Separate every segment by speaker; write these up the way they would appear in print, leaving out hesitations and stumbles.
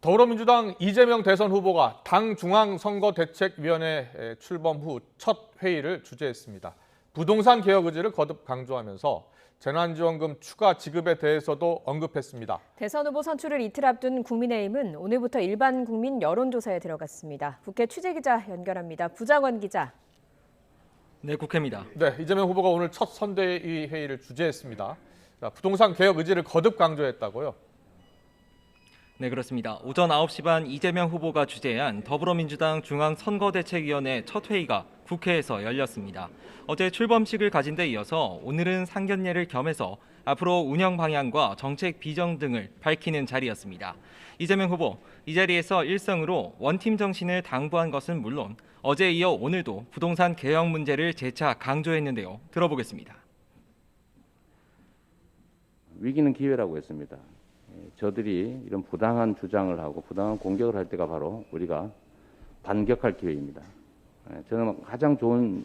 Speaker 1: 더불어민주당 이재명 대선 후보가 당 중앙선거대책위원회 출범 후 첫 회의를 주재했습니다. 부동산 개혁 의지를 거듭 강조하면서 재난지원금 추가 지급에 대해서도 언급했습니다.
Speaker 2: 대선 후보 선출을 이틀 앞둔 국민의힘은 오늘부터 일반 국민 여론조사에 들어갔습니다. 국회 취재기자 연결합니다. 부장원 기자.
Speaker 3: 네, 국회입니다.
Speaker 1: 네, 이재명 후보가 오늘 첫 선대위 회의를 주재했습니다. 부동산 개혁 의지를 거듭 강조했다고요?
Speaker 3: 네, 그렇습니다. 오전 9시 반 이재명 후보가 주재한 더불어민주당 중앙선거대책위원회 첫 회의가 국회에서 열렸습니다. 어제 출범식을 가진 데 이어서 오늘은 상견례를 겸해서 앞으로 운영 방향과 정책 비전 등을 밝히는 자리였습니다. 이재명 후보, 이 자리에서 일성으로 원팀 정신을 당부한 것은 물론 어제에 이어 오늘도 부동산 개혁 문제를 재차 강조했는데요. 들어보겠습니다.
Speaker 4: 위기는 기회라고 했습니다. 저들이 이런 부당한 주장을 하고 부당한 공격을 할 때가 바로 우리가 반격할 기회입니다. 저는 가장 좋은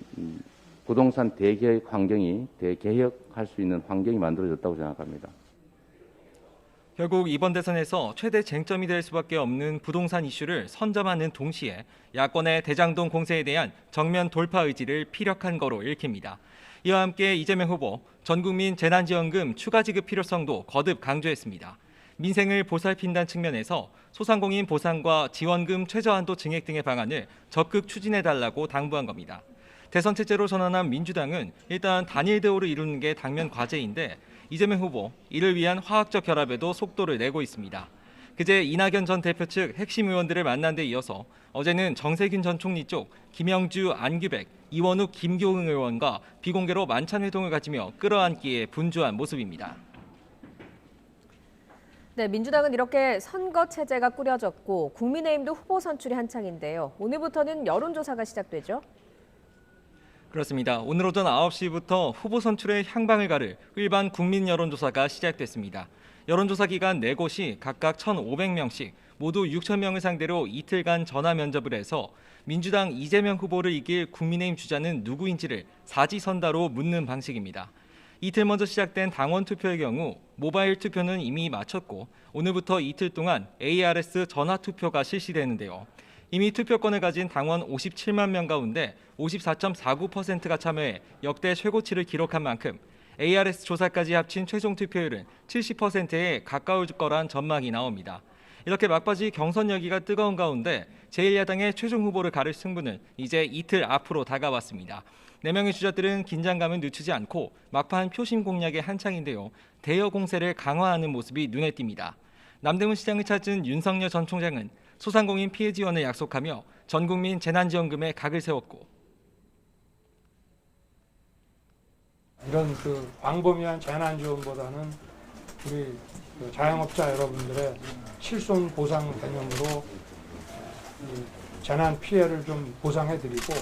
Speaker 4: 부동산 대개혁 환경이 대개혁할 수 있는 환경이 만들어졌다고 생각합니다.
Speaker 3: 결국 이번 대선에서 최대 쟁점이 될 수밖에 없는 부동산 이슈를 선점하는 동시에 야권의 대장동 공세에 대한 정면 돌파 의지를 피력한 거로 읽힙니다. 이와 함께 이재명 후보, 전국민 재난지원금 추가 지급 필요성도 거듭 강조했습니다. 민생을 보살핀다는 측면에서 소상공인 보상과 지원금 최저한도 증액 등의 방안을 적극 추진해달라고 당부한 겁니다. 대선 체제로 전환한 민주당은 일단 단일 대우를 이루는 게 당면 과제인데 이재명 후보, 이를 위한 화학적 결합에도 속도를 내고 있습니다. 그제 이낙연 전 대표 측 핵심 의원들을 만난 데 이어서 어제는 정세균 전 총리 쪽 김영주, 안규백, 이원욱, 김교흥 의원과 비공개로 만찬 회동을 가지며 끌어안기에 분주한 모습입니다.
Speaker 2: 네, 민주당은 이렇게 선거 체제가 꾸려졌고 국민의힘도 후보 선출이 한창인데요. 오늘부터는 여론조사가 시작되죠.
Speaker 3: 그렇습니다. 오늘 오전 9시부터 후보 선출의 향방을 가를 일반 국민 여론조사가 시작됐습니다. 여론조사 기간 4곳이 각각 1,500명씩 모두 6,000명을 상대로 이틀간 전화 면접을 해서 민주당 이재명 후보를 이길 국민의힘 주자는 누구인지를 사지선다로 묻는 방식입니다. 이틀 먼저 시작된 당원 투표의 경우 모바일 투표는 이미 마쳤고 오늘부터 이틀 동안 ARS 전화 투표가 실시되는데요. 이미 투표권을 가진 당원 57만 명 가운데 54.49%가 참여해 역대 최고치를 기록한 만큼 ARS 조사까지 합친 최종 투표율은 70%에 가까울 거란 전망이 나옵니다. 이렇게 막바지 경선 열기가 뜨거운 가운데 제1야당의 최종 후보를 가를 승부는 이제 이틀 앞으로 다가왔습니다. 4명의 주자들은 긴장감을 늦추지 않고 막판 표심 공략에 한창인데요. 대여 공세를 강화하는 모습이 눈에 띕니다. 남대문 시장을 찾은 윤석열 전 총장은 소상공인 피해 지원을 약속하며 전국민 재난지원금에 각을 세웠고
Speaker 5: 이런 광범위한 재난지원보다는 우리 자영업자 여러분들의 실손 보상 개념으로 재난 피해를 좀 보상해드리고.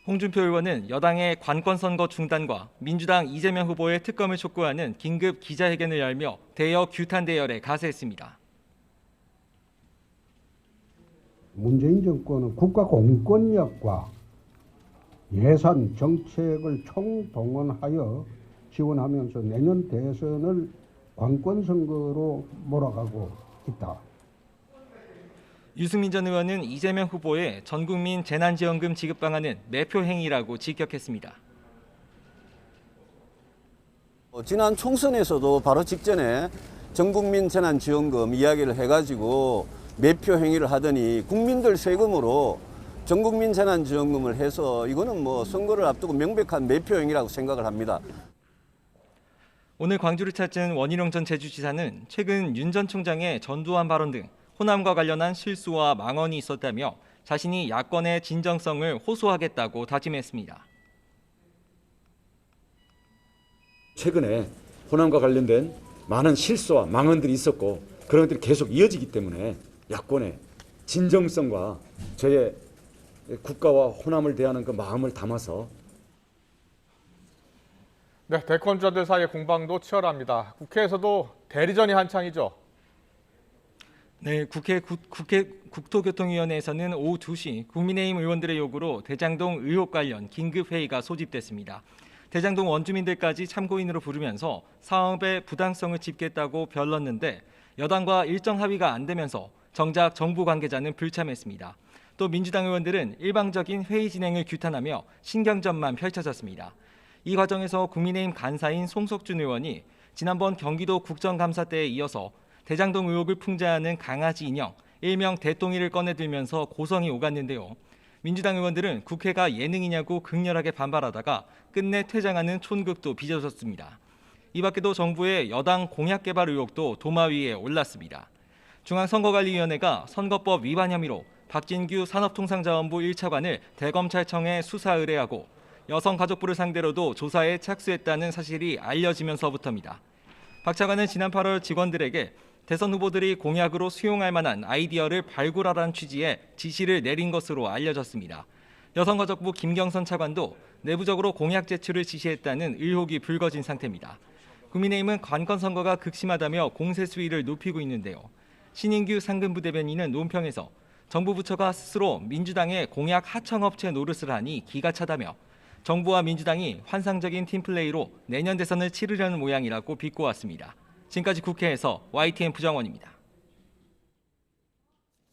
Speaker 3: 홍준표 의원은 여당의 관권선거 중단과 민주당 이재명 후보의 특검을 촉구하는 긴급 기자회견을 열며 대여 규탄 대열에 가세했습니다.
Speaker 6: 문재인 정권은 국가 공권력과 예산 정책을 총동원하여 지원하면서 내년 대선을 관권선거로 몰아가고 있다.
Speaker 3: 유승민 전 의원은 이재명 후보의 전국민 재난지원금 지급 방안은 매표 행위라고 직격했습니다.
Speaker 7: 지난 총선에서도 바로 직전에 전국민 재난지원금 이야기를 해가지고 매표 행위를 하더니 국민들 세금으로 전국민 재난지원금을 해서 이거는 선거를 앞두고 명백한 매표 행위라고 생각을 합니다.
Speaker 3: 오늘 광주를 찾은 원희룡 전 제주지사는 최근 윤 전 총장의 전두환 발언 등 호남과 관련한 실수와 망언이 있었다며 자신이 야권의 진정성을 호소하겠다고 다짐했습니다.
Speaker 8: 최근에 호남과 관련된 많은 실수와 망언들이 있었고 그런 것들이 계속 이어지기 때문에 야권의 진정성과 저의 국가와 호남을 대하는 그 마음을 담아서.
Speaker 1: 네, 대권주자들 사이의 공방도 치열합니다. 국회에서도 대리전이 한창이죠.
Speaker 3: 네, 국회 국토교통위원회에서는 오후 2시 국민의힘 의원들의 요구로 대장동 의혹 관련 긴급회의가 소집됐습니다. 대장동 원주민들까지 참고인으로 부르면서 사업의 부당성을 짚겠다고 별렀는데 여당과 일정 합의가 안 되면서 정작 정부 관계자는 불참했습니다. 또 민주당 의원들은 일방적인 회의 진행을 규탄하며 신경전만 펼쳐졌습니다. 이 과정에서 국민의힘 간사인 송석준 의원이 지난번 경기도 국정감사 때에 이어서 대장동 의혹을 풍자하는 강아지 인형, 일명 대똥이를 꺼내들면서 고성이 오갔는데요. 민주당 의원들은 국회가 예능이냐고 극렬하게 반발하다가 끝내 퇴장하는 촌극도 빚어졌습니다. 이 밖에도 정부의 여당 공약 개발 의혹도 도마 위에 올랐습니다. 중앙선거관리위원회가 선거법 위반 혐의로 박진규 산업통상자원부 1차관을 대검찰청에 수사 의뢰하고 여성가족부를 상대로도 조사에 착수했다는 사실이 알려지면서부터입니다. 박 차관은 지난 8월 직원들에게 대선 후보들이 공약으로 수용할 만한 아이디어를 발굴하라는 취지의 지시를 내린 것으로 알려졌습니다. 여성가족부 김경선 차관도 내부적으로 공약 제출을 지시했다는 의혹이 불거진 상태입니다. 국민의힘은 관건 선거가 극심하다며 공세 수위를 높이고 있는데요. 신인규 상근부 대변인은 논평에서 정부 부처가 스스로 민주당의 공약 하청업체 노릇을 하니 기가 차다며 정부와 민주당이 환상적인 팀플레이로 내년 대선을 치르려는 모양이라고 비꼬았습니다. 지금까지 국회에서 YTN 부정원입니다.